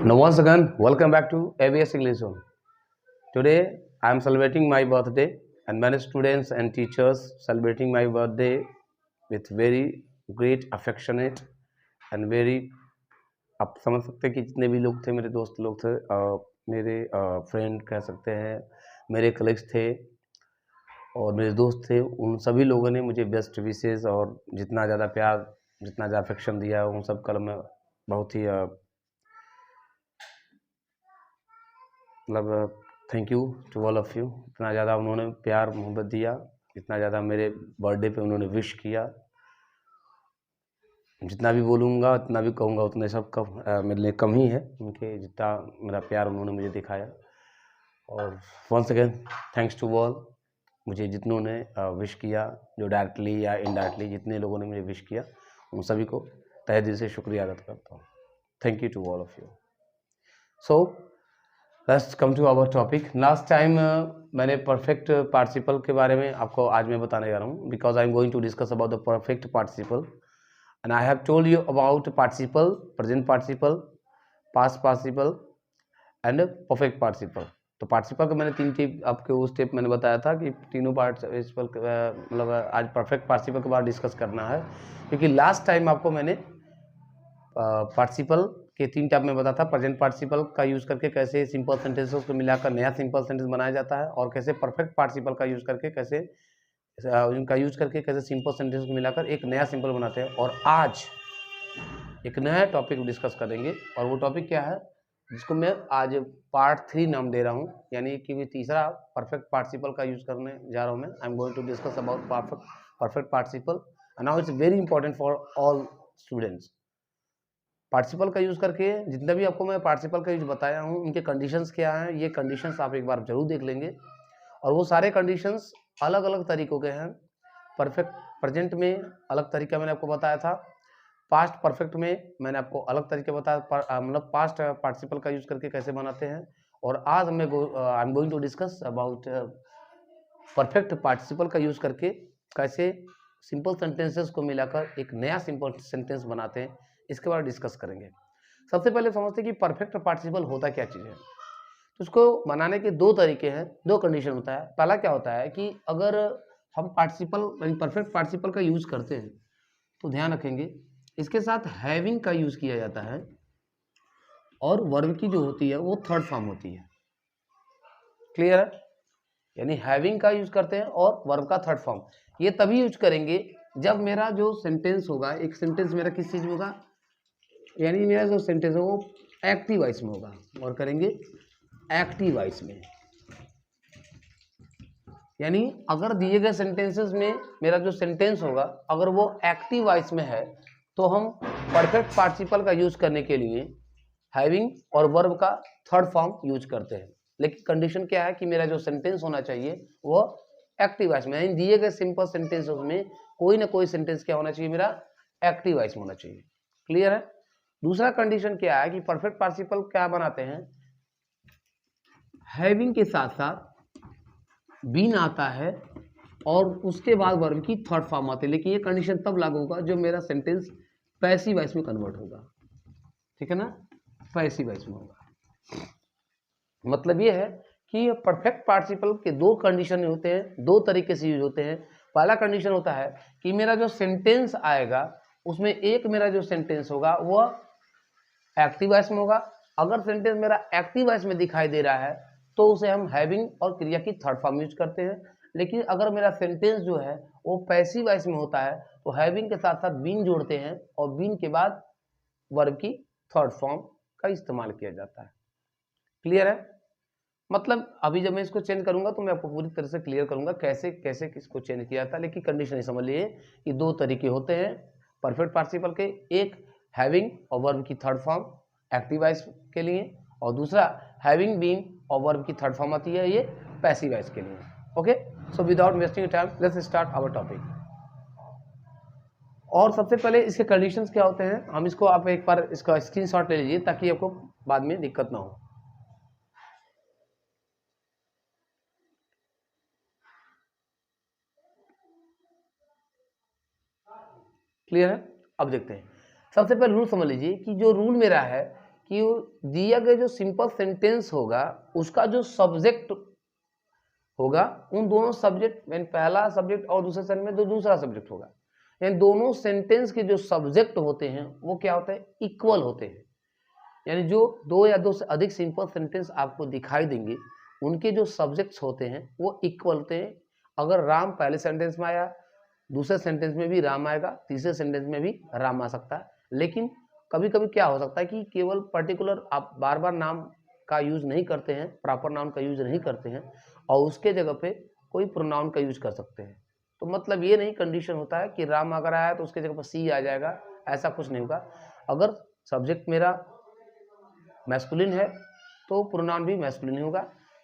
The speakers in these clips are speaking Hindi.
Now, once again, welcome back to ABS English Zone. Today, I am celebrating my birthday, and many students and teachers celebrating my birthday with very great affectionate and very आप समझ सकते हैं कि जितने भी लोग थे मेरे दोस्त लोग थे मेरे फ्रेंड कह सकते हैं मेरे कलीग्स थे और मेरे दोस्त थे उन सभी लोगों ने मुझे बेस्ट विशेस और जितना ज़्यादा प्यार जितना ज़्यादा अफेक्शन दिया उन सब का मैं बहुत ही मतलब thank you to all of you. इतना ज़्यादा उन्होंने प्यार मोहब्बत दिया, इतना ज़्यादा मेरे बर्थडे पे उन्होंने विश किया। जितना भी बोलूँगा उतना भी कहूँगा उतने सब कम मेरे लिए कम ही है उनके जितना मेरा प्यार उन्होंने मुझे दिखाया। और once again thanks to all, मुझे जितनों ने विश किया, जो डायरेक्टली या इनडायरेक्टली जितने लोगों ने मुझे विश किया उन सभी को तहे दिल से शुक्रिया अदा करता हूँ। Thank you to all of you. So let's come to our topic. Last time मैंने परफेक्ट पार्टिसिपल के बारे में आपको आज मैं बताने जा रहा हूँ, because I am going to discuss about the perfect participle and I have told you about participle, present participle, past participle and perfect participle. तो पार्टिसिपल का मैंने तीन टिप आपके उस टिप मैंने बताया था कि तीनों पार्टिसिपल मतलब आज परफेक्ट पार्टिसिपल के बारे में डिस्कस करना है, क्योंकि लास्ट टाइम आपको मैंने पार्टिसिपल के तीन टाइप में बताया था। प्रेजेंट पार्टिसिपल का यूज़ करके कैसे सिंपल सेंटेंसेस को मिलाकर नया सिंपल सेंटेंस बनाया जाता है, और कैसे परफेक्ट पार्टिसिपल का यूज़ करके कैसे सिंपल सेंटेंस को मिलाकर एक नया सिंपल बनाते हैं। और आज एक नया टॉपिक डिस्कस करेंगे, और वो टॉपिक क्या है जिसको मैं आज पार्ट 3 नाम दे रहा हूँ, यानी कि तीसरा परफेक्ट पार्टिसिपल का यूज़ करने जा रहा हूँ मैं। I am going to discuss about perfect participle and now it's very important for all students. Participle का यूज़ करके जितना भी आपको मैं पार्टिसिपल का यूज बताया हूँ उनके कंडीशंस क्या हैं, ये कंडीशंस आप एक बार जरूर देख लेंगे। और वो सारे कंडीशंस अलग अलग तरीकों के हैं। परफेक्ट प्रेजेंट में अलग तरीका मैंने आपको बताया था, पास्ट परफेक्ट में मैंने आपको अलग तरीके बताया, मतलब पास्ट पार्टिसिपल का यूज़ करके कैसे बनाते हैं। और आज I am going to discuss about perfect participle का यूज़ करके कैसे सिंपल सेंटेंसेस को मिलाकर एक नया सिंपल सेंटेंस बनाते हैं, इसके बारे में डिस्कस करेंगे। सबसे पहले समझते हैं कि परफेक्ट पार्टिसिपल होता क्या चीज़ है। तो उसको बनाने के दो तरीके हैं, दो कंडीशन होता है। पहला क्या होता है कि अगर हम पार्टिसिपल परफेक्ट पार्टिसिपल का यूज़ करते हैं तो ध्यान रखेंगे इसके साथ हैविंग का यूज़ किया जाता है, और वर्ब की जो होती है वो थर्ड फॉर्म होती है। क्लियर है? यानी हैविंग का यूज करते हैं और वर्ब का थर्ड फॉर्म। ये तभी यूज करेंगे जब मेरा जो सेंटेंस होगा, एक सेंटेंस मेरा किस चीज में होगा, यानी मेरा जो सेंटेंस है वो एक्टिव वॉइस में होगा, और करेंगे एक्टिव वॉइस में। यानी अगर दिए गए सेंटेंसेस में मेरा जो सेंटेंस होगा अगर वो एक्टिव वॉइस में है तो हम परफेक्ट पार्टिसिपल का यूज करने के लिए हैविंग और वर्ब का थर्ड फॉर्म यूज करते हैं। लेकिन कंडीशन क्या है कि मेरा जो सेंटेंस होना चाहिए वो एक्टिव वॉइस में, यानी दिए गए सिंपल सेंटेंसेस में कोई ना कोई सेंटेंस क्या होना चाहिए, मेरा एक्टिव वॉइस में होना चाहिए। क्लियर है? दूसरा कंडीशन क्या है कि परफेक्ट पार्टिसिपल क्या बनाते हैं, हैविंग के साथ साथ बीन आता है और उसके बाद वर्ब की थर्ड फॉर्म आती है। लेकिन ये कंडीशन तब लागू होगा जब मेरा सेंटेंस पैसिव वॉइस में कन्वर्ट होगा। ठीक है ना? पैसिव वॉइस में होगा। मतलब ये है कि परफेक्ट पार्टिसिपल के दो कंडीशन होते हैं, दो तरीके से यूज होते हैं। पहला कंडीशन होता है कि मेरा जो सेंटेंस आएगा उसमें एक मेरा जो सेंटेंस होगा वो एक्टिव वॉइस में होगा। अगर सेंटेंस मेरा एक्टिव वॉइस में दिखाई दे रहा है तो उसे हम हैविंग और क्रिया की थर्ड फॉर्म यूज करते हैं। लेकिन अगर मेरा सेंटेंस जो है वो पैसिव वॉइस में होता है तो हैविंग के साथ साथ बीन जोड़ते हैं, और बीन के बाद वर्ब की थर्ड फॉर्म का इस्तेमाल किया जाता है। क्लियर है? मतलब अभी जब मैं इसको चेंज करूंगा तो मैं आपको पूरी तरह से क्लियर करूंगा कैसे कैसे किसको चेंज किया था। लेकिन कंडीशन ही समझ लिए कि दो तरीके होते हैं परफेक्ट पार्टिसिपल के, एक हैविंग और वर्ब की थर्ड फॉर्म एक्टिव वॉइस के लिए, और दूसरा हैविंग बीन और वर्ब की थर्ड फॉर्म आती है ये पैसिव वॉइस के लिए। Okay, so without wasting time let's start our topic. और सबसे पहले इसके कंडीशंस क्या होते हैं, हम इसको आप एक बार इसका स्क्रीनशॉट ले लीजिए ताकि आपको बाद में दिक्कत ना हो। क्लियर है? अब देखते हैं। सबसे पहले रूल समझ लीजिए कि जो रूल मेरा है कि दिया गया जो सिंपल सेंटेंस होगा उसका जो सब्जेक्ट होगा, उन दोनों सब्जेक्ट में पहला सब्जेक्ट और दूसरे सेंटेंस में जो दूसरा सब्जेक्ट होगा, यानी दोनों सेंटेंस के जो सब्जेक्ट होते हैं वो क्या होता है, इक्वल होते हैं। यानी जो दो या दो से अधिक सिंपल सेंटेंस आपको दिखाई देंगे उनके जो सब्जेक्ट्स होते हैं वो इक्वल होते हैं। अगर राम पहले सेंटेंस में आया, दूसरे सेंटेंस में भी राम आएगा, तीसरे सेंटेंस में भी राम आ सकता है। लेकिन कभी कभी क्या हो सकता है कि केवल पर्टिकुलर आप बार बार नाम का यूज नहीं करते हैं, प्रॉपर नाउन का यूज नहीं करते हैं और उसके जगह पे कोई प्रोनाउन का यूज कर सकते हैं। तो मतलब ये नहीं कंडीशन होता है कि राम अगर आया तो उसके जगह पर सी आ जाएगा, ऐसा कुछ नहीं होगा। अगर सब्जेक्ट मेरा मैस्कुलिन है तो प्रोनाउन भी मैस्कुलिन ही होगा।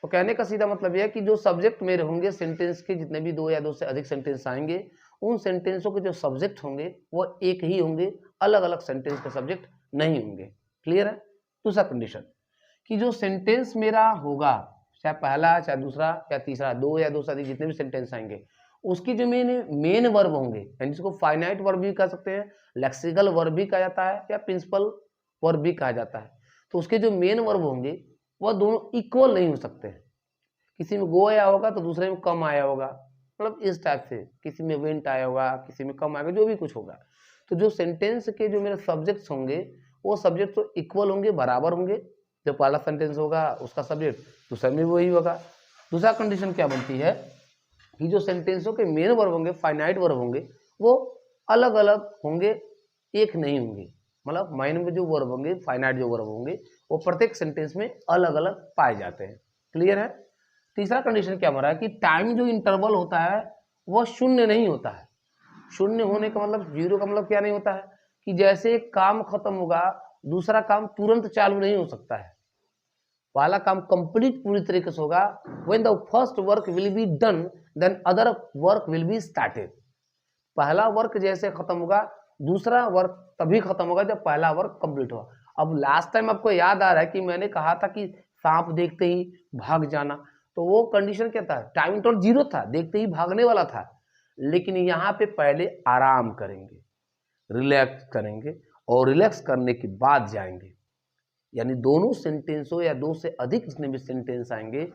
तो कहने का सीधा मतलब यह है कि जो सब्जेक्ट मेरे होंगे सेंटेंस के, जितने भी दो या दो से अधिक सेंटेंस आएंगे उन सेंटेंसों के जो सब्जेक्ट होंगे वो एक ही होंगे, अलग अलग सेंटेंस के सब्जेक्ट नहीं होंगे। क्लियर है। दूसरा कंडीशन कि जो सेंटेंस मेरा होगा, चाहे पहला चाहे दूसरा या तीसरा, दो या दो से अधिक जितने भी सेंटेंस आएंगे उसकी जो मेन वर्ब होंगे, यानी जिसको फाइनाइट वर्ब भी कह सकते हैं, लेक्सिकल वर्ब भी कहा जाता है या प्रिंसिपल वर्ब भी कहा जाता है, तो उसके जो मेन वर्ब होंगे वह दोनों इक्वल नहीं हो सकते हैं। किसी में गो आया होगा तो दूसरे में कम आया होगा, मतलब इस टाइप से, किसी में वेंट आया होगा, किसी में कम आएगा, जो भी कुछ होगा। तो जो सेंटेंस के जो मेरे सब्जेक्ट्स होंगे वो सब्जेक्ट तो इक्वल होंगे, बराबर होंगे। जो पहला सेंटेंस होगा उसका सब्जेक्ट दूसरा में वही होगा। दूसरा कंडीशन क्या बनती है कि जो सेंटेंसों के मेन वर्ब होंगे, फाइनाइट वर्ब होंगे, वो अलग अलग होंगे, एक नहीं होंगे। मतलब मेन में जो वर्ब होंगे, फाइनाइट जो वर्ब होंगे, वो प्रत्येक सेंटेंस में अलग अलग पाए जाते हैं। क्लियर है। तीसरा कंडीशन क्या बन रहा है कि टाइम जो इंटरवल होता है वह शून्य नहीं होता है। शून्य होने का मतलब, जीरो का मतलब क्या नहीं होता है कि जैसे एक काम खत्म होगा दूसरा काम तुरंत चालू नहीं हो सकता है। पहला काम कंप्लीट पूरी तरीके से होगा, when the first work will be done then other work will be started. पहला वर्क जैसे खत्म होगा दूसरा वर्क तभी खत्म होगा जब पहला वर्क कंप्लीट होगा। अब लास्ट टाइम आपको याद आ रहा है कि मैंने कहा था कि सांप देखते ही भाग जाना, तो वो कंडीशन क्या था, टाइम इंटरवल जीरो था, देखते ही भागने वाला था। लेकिन यहाँ पे पहले आराम करेंगे, रिलैक्स करेंगे और रिलैक्स करने के बाद जाएंगे। यानी दोनों सेंटेंसों या दो से अधिक जितने भी सेंटेंस आएंगे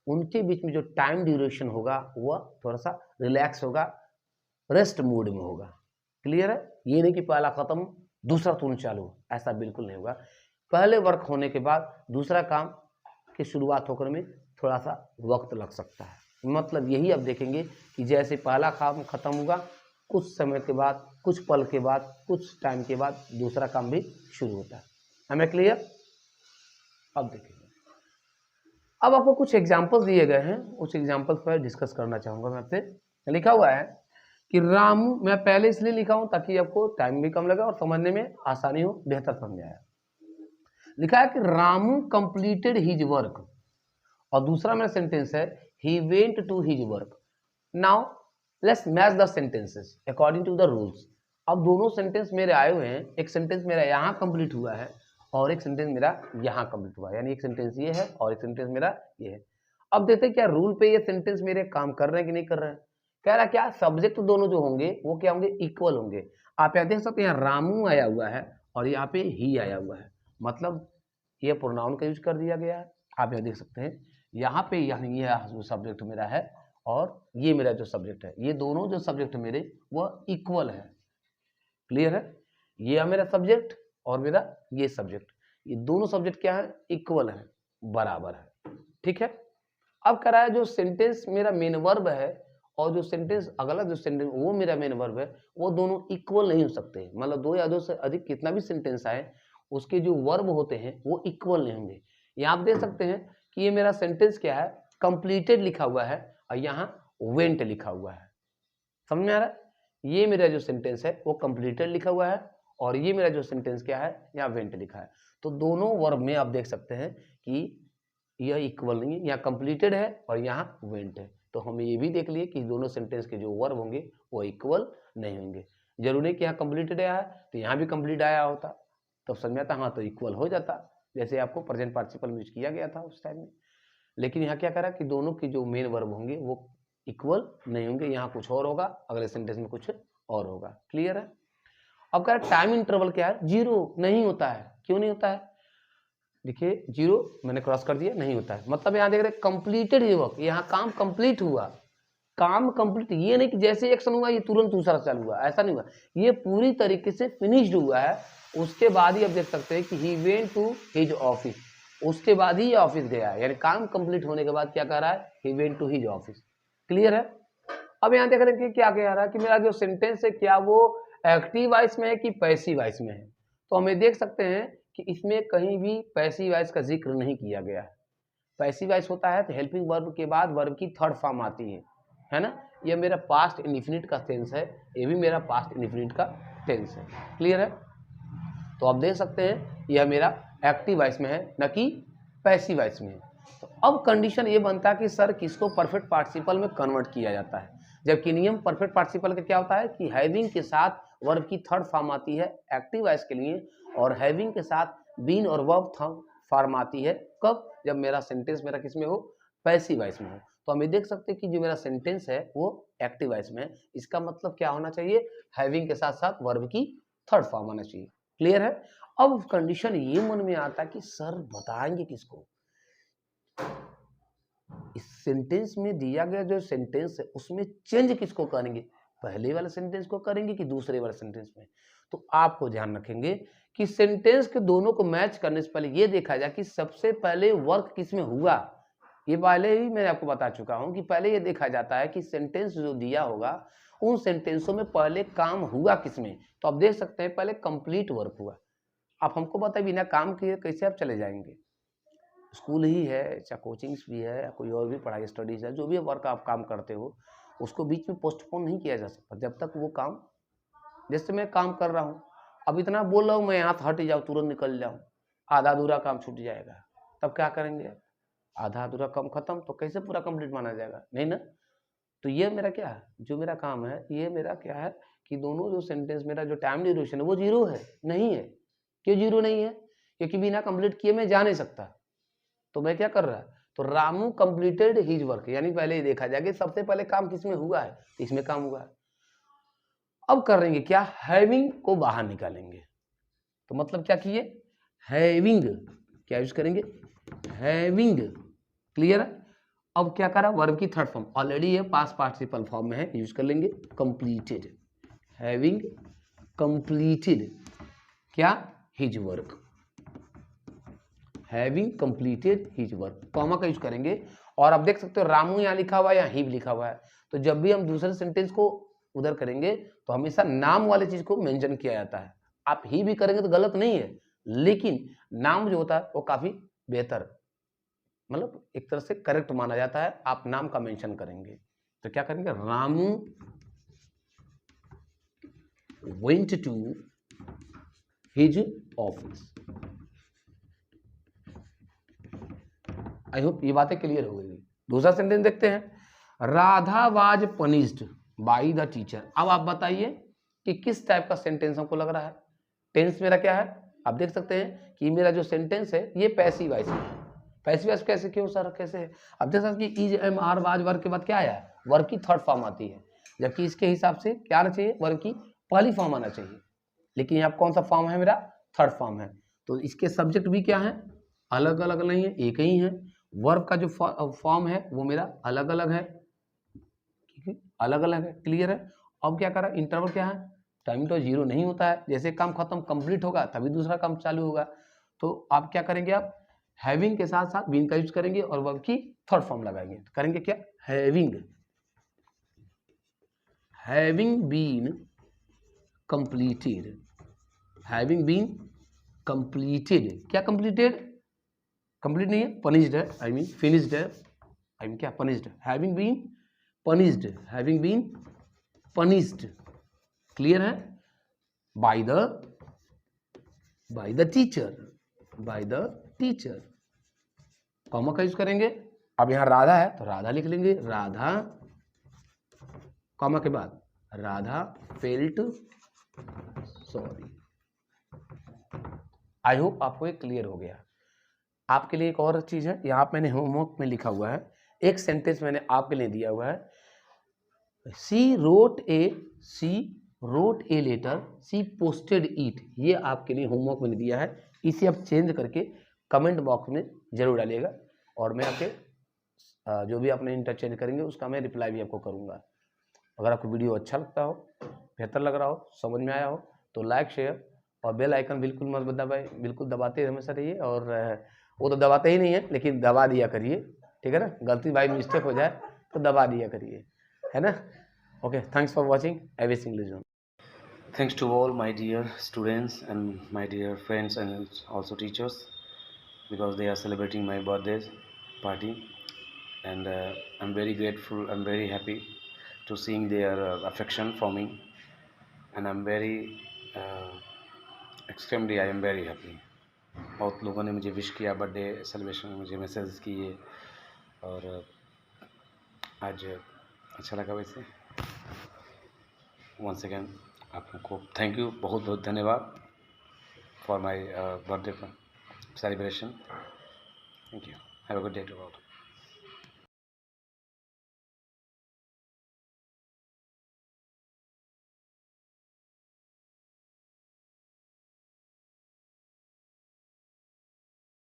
उनके बीच में जो टाइम ड्यूरेशन होगा वह थोड़ा सा रिलैक्स होगा, रेस्ट मोड में होगा। क्लियर है। ये नहीं कि पहला खत्म दूसरा तुरंत चालू, ऐसा बिल्कुल नहीं होगा। पहले वर्क होने के बाद दूसरा काम की शुरुआत होकर में थोड़ा सा वक्त लग सकता है। मतलब यही आप देखेंगे कि जैसे पहला काम खत्म होगा कुछ समय के बाद, कुछ पल के बाद, कुछ टाइम के बाद दूसरा काम भी शुरू होता है। हमें क्लियर। अब देखेंगे, अब आपको कुछ एग्जाम्पल्स दिए गए हैं, उस एग्जाम्पल्स पर डिस्कस करना चाहूंगा मैं आपसे। लिखा हुआ है कि रामू, मैं पहले इसलिए लिखा हूं ताकि आपको टाइम भी कम लगे और समझने में आसानी हो, बेहतर समझ आया। लिखा है कि रामू कंप्लीटेड हिज वर्क, और दूसरा मेरा सेंटेंस है he went to his work. Now let's match the sentences according to the rules. अब दोनों सेंटेंस मेरे आए हुए हैं, एक सेंटेंस मेरा यहाँ कंप्लीट हुआ है और एक सेंटेंस मेरा यहाँ कंप्लीट हुआ है, यानी एक सेंटेंस ये है और एक सेंटेंस मेरा ये है। अब देखते हैं क्या रूल पे ये सेंटेंस मेरे काम कर रहे हैं कि नहीं कर रहे हैं। कह रहा क्या, सब्जेक्ट दोनों जो होंगे वो क्या होंगे, इक्वल होंगे। आप यहाँ देख सकते हैं, यहाँ रामू आया हुआ है और यहाँ पे ही आया हुआ है, मतलब ये प्रोनाउन का यूज कर दिया गया है। आप यहाँ देख सकते हैं यहाँ पे, यानी ये जो सब्जेक्ट मेरा है और ये मेरा जो सब्जेक्ट है, ये दोनों जो सब्जेक्ट मेरे वह इक्वल है। क्लियर है। ये मेरा सब्जेक्ट और मेरा ये सब्जेक्ट, ये दोनों सब्जेक्ट क्या है, इक्वल है, बराबर है। ठीक है। अब कह रहा है जो सेंटेंस मेरा मेन वर्ब है और जो सेंटेंस अगला जो सेंटेंस वो मेरा मेन वर्ब है, वो दोनों इक्वल नहीं हो सकते। मतलब दो या दो से अधिक कितना भी सेंटेंस आए उसके जो वर्ब होते हैं वो इक्वल नहीं होंगे। यहाँ आप देख सकते हैं कि ये मेरा सेंटेंस क्या है, कंप्लीटेड लिखा हुआ है और यहाँ वेंट लिखा हुआ है। समझ में आ रहा है। ये मेरा जो सेंटेंस है वो कंप्लीटेड लिखा हुआ है और ये मेरा जो सेंटेंस क्या है, यहाँ वेंट लिखा है। तो दोनों वर्ब में आप देख सकते हैं कि यह इक्वल नहीं है, यहाँ कंप्लीटेड है और यहाँ वेंट है। तो हम ये भी देख लिए कि दोनों सेंटेंस के जो वर्ब होंगे वो इक्वल नहीं होंगे। जरूरी नहीं कि यहाँ कंप्लीटेड आया है तो यहाँ भी कंप्लीट आया होता, तब समझ में आता, हाँ तो इक्वल हो जाता, जैसे आपको प्रेजेंट पार्टिसिपल यूज किया गया था उस टाइम में। लेकिन यहाँ क्या करा कि दोनों के जो मेन वर्ब होंगे वो इक्वल नहीं होंगे, यहाँ कुछ और होगा, अगले सेंटेंस में कुछ और होगा। क्लियर है। अब कह रहा है टाइम इंटरवल क्या है, जीरो नहीं होता है। क्यों नहीं होता है, देखिए 0 मैंने क्रॉस कर दिया, नहीं होता है, मतलब यहाँ देख रहे कंप्लीटेड ये वर्क, यहाँ काम कंप्लीट हुआ, काम कंप्लीट, ये नहीं कि जैसे एक्शन हुआ ये तुरंत दूसरा चालू हुआ, ऐसा नहीं हुआ, ये पूरी तरीके से फिनिश्ड हुआ है। उसके बाद ही आप देख सकते हैं कि he went to his office, उसके बाद ही ऑफिस गया है, यानी काम कंप्लीट होने के बाद क्या कह रहा है, he went to his office. Clear है। अब यहाँ देख रहे हैं कि क्या कह रहा है कि मेरा जो सेंटेंस है क्या वो एक्टिव वॉइस में है कि पैसिव वॉइस में है। तो हमें देख सकते हैं कि इसमें कहीं भी पैसिव वॉइस का जिक्र नहीं किया गया है। पैसिव वॉइस होता है तो हेल्पिंग वर्ब के बाद वर्ब की थर्ड फॉर्म आती है ना। ये मेरा पास्ट इंडिफिनिट का टेंस है, ये भी मेरा पास्ट इंडिफिनिट का टेंस है। क्लियर है। तो आप देख सकते हैं यह मेरा एक्टिव वॉइस में है न कि पैसिव वॉइस में है। तो अब कंडीशन ये बनता है कि सर किसको परफेक्ट पार्टिसिपल में कन्वर्ट किया जाता है, जबकि नियम परफेक्ट पार्टिसिपल का क्या होता है कि हैविंग के साथ वर्ब की थर्ड फॉर्म आती है एक्टिव वॉइस के लिए, और हैविंग के साथ बीन और वर्ब फॉर्म आती है कब, जब मेरा सेंटेंस मेरा किस में हो, पैसिव वॉइस में हो। तो हम ये देख सकते हैं कि जो मेरा सेंटेंस है वो एक्टिव वॉइस में है, इसका मतलब क्या होना चाहिए, हैविंग के साथ साथ वर्ब की थर्ड फॉर्म होना चाहिए। क्लियर है। अब कंडीशन ये मन में आता है कि सर बताएंगे किसको, इस सेंटेंस में दिया गया जो सेंटेंस है उसमें चेंज किसको करेंगे, पहले वाले सेंटेंस को करेंगे कि दूसरे वाले सेंटेंस में। तो आपको ध्यान रखेंगे कि सेंटेंस के दोनों को मैच करने से पहले ये देखा जाए कि सबसे पहले वर्क किस में हुआ। ये पहले ही मैं आपको बता चुका हूं कि पहले ये देखा जाता है कि सेंटेंस जो दिया होगा उन सेंटेंसों में पहले काम हुआ किसमें। तो आप देख सकते हैं पहले कंप्लीट वर्क हुआ। आप हमको बताइए बिना काम किए कैसे आप चले जाएंगे, स्कूल ही है चाहे कोचिंग्स भी है या कोई और भी पढ़ाई स्टडीज है, जो भी वर्क आप काम करते हो उसको बीच में पोस्टपोन नहीं किया जा सकता जब तक वो काम, जैसे मैं काम कर रहा हूँ अब इतना बोल रहा हूँ मैं यहाँ हट जाऊँ तुरंत निकल जाऊँ, आधा अधूरा काम छूट जाएगा, तब क्या करेंगे आप, आधा अधूरा काम खत्म तो कैसे पूरा कंप्लीट माना जाएगा, नहीं ना। तो ये मेरा क्या है, जो मेरा काम है ये मेरा क्या है कि दोनों जो सेंटेंस मेरा जो टाइम ड्यूरेशन है वो 0 है, नहीं है। क्यों 0 नहीं है, क्योंकि बिना कंप्लीट किए मैं जा नहीं सकता। तो मैं क्या कर रहा है, तो रामू कंप्लीटेड हिज वर्क, यानी पहले ही देखा जाए कि सबसे पहले काम किसमें हुआ है, इसमें काम हुआ है। अब करेंगे क्या, हैविंग को बाहर निकालेंगे। तो मतलब क्या किए, हैविंग क्या यूज करेंगे, हैविंग। क्लियर है। अब क्या करा, वर्ब की थर्ड फॉर्म ऑलरेडी ये पास्ट पार्टिसिपल फॉर्म में है, यूज कर लेंगे कंप्लीटेड, हैविंग कंप्लीटेड क्या, his work, having completed his work, comma का यूज करेंगे। और आप देख सकते हो रामू यहाँ लिखा हुआ है या ही लिखा हुआ है, तो जब भी हम दूसरे सेंटेंस को उधर करेंगे तो हमेशा नाम वाले चीज को मेंशन किया जाता है। आप ही भी करेंगे तो गलत नहीं है, लेकिन नाम जो होता है वो काफी बेहतर, मतलब एक तरह से करेक्ट माना जाता है, आप नाम का मेंशन करेंगे। तो क्या करेंगे, Ramu went to his office. I hope ये बातें क्लियर हो गई। दूसरा सेंटेंस देखते हैं, Radha was punished by the teacher. अब आप बताइए कि किस टाइप का सेंटेंस हमको लग रहा है, टेंस मेरा क्या है, आप देख सकते हैं कि मेरा जो सेंटेंस है ये पैसिव वॉइस है। पैसिव वॉइस कैसे, क्यों सर कैसे है, आप देख सकते हैं कि इज एम आर वाज वर्ग के बाद क्या आया, वर्ग की थर्ड फॉर्म आती है, जबकि इसके हिसाब से क्या आना चाहिए, वर्ग की पहली फॉर्म आना चाहिए, लेकिन यहाँ कौन सा फॉर्म है, मेरा थर्ड फॉर्म है। तो इसके सब्जेक्ट भी क्या है, अलग अलग नहीं है, एक ही है। वर्ब का जो फॉर्म है वो मेरा अलग अलग है, अलग अलग है। क्लियर है। अब क्या करा, इंटरवल क्या है, टाइम तो 0 नहीं होता है, जैसे काम खत्म कंप्लीट होगा तभी दूसरा काम चालू होगा। तो आप क्या करेंगे, आप हैविंग के साथ साथ बीन का यूज करेंगे और वर्ब की थर्ड फॉर्म लगाएंगे। तो करेंगे क्या, having, having been completed, having been completed, क्या कंप्लीटेड, कंप्लीट नहीं है, पनिश्ड है, आई मीन फिनिश्ड है, आई मीन क्या punished, having been punished, having been punished. Clear है। By the teacher, by the teacher, comma का यूज करेंगे। अब यहां राधा है तो राधा लिख लेंगे, राधा कॉमा के बाद Radha felt sorry. I hope आपको ये क्लियर हो गया। आपके लिए एक और चीज है, यहाँ मैंने होमवर्क में लिखा हुआ है, एक सेंटेंस मैंने आपके लिए दिया हुआ है, she wrote a letter she posted it, ये आपके लिए होमवर्क मैंने दिया है, इसे आप चेंज करके कमेंट बॉक्स में ज़रूर डालिएगा और मैं आपके जो भी आपने इंटरचेंज करेंगे उसका मैं रिप्लाई भी आपको करूँगा। अगर आपको वीडियो अच्छा लगता हो, बेहतर लग रहा हो, समझ में आया हो तो लाइक शेयर और बेल आइकन बिल्कुल मत दबाए, बिल्कुल दबाते हमेशा रहिए। और वो तो दबाते ही नहीं है लेकिन दबा दिया करिए, ठीक है ना। गलती बाई मिस्टेक हो जाए तो दबा दिया करिए, है ना। Okay, thanks for watching Aves English zone. Thanks to all my dear students and my dear friends and also teachers, because they are celebrating my birthday party, and I'm very grateful, I'm very happy to seeing their affection for me, and I'm very extremely I am very happy. बहुत लोगों ने मुझे विश किया, बर्थडे सेलिब्रेशन में मुझे मैसेज किए और आज अच्छा लगा। वैसे वंस अगेन आप लोग को थैंक यू, बहुत बहुत धन्यवाद for my birthday celebration. Thank you, have a good day to all.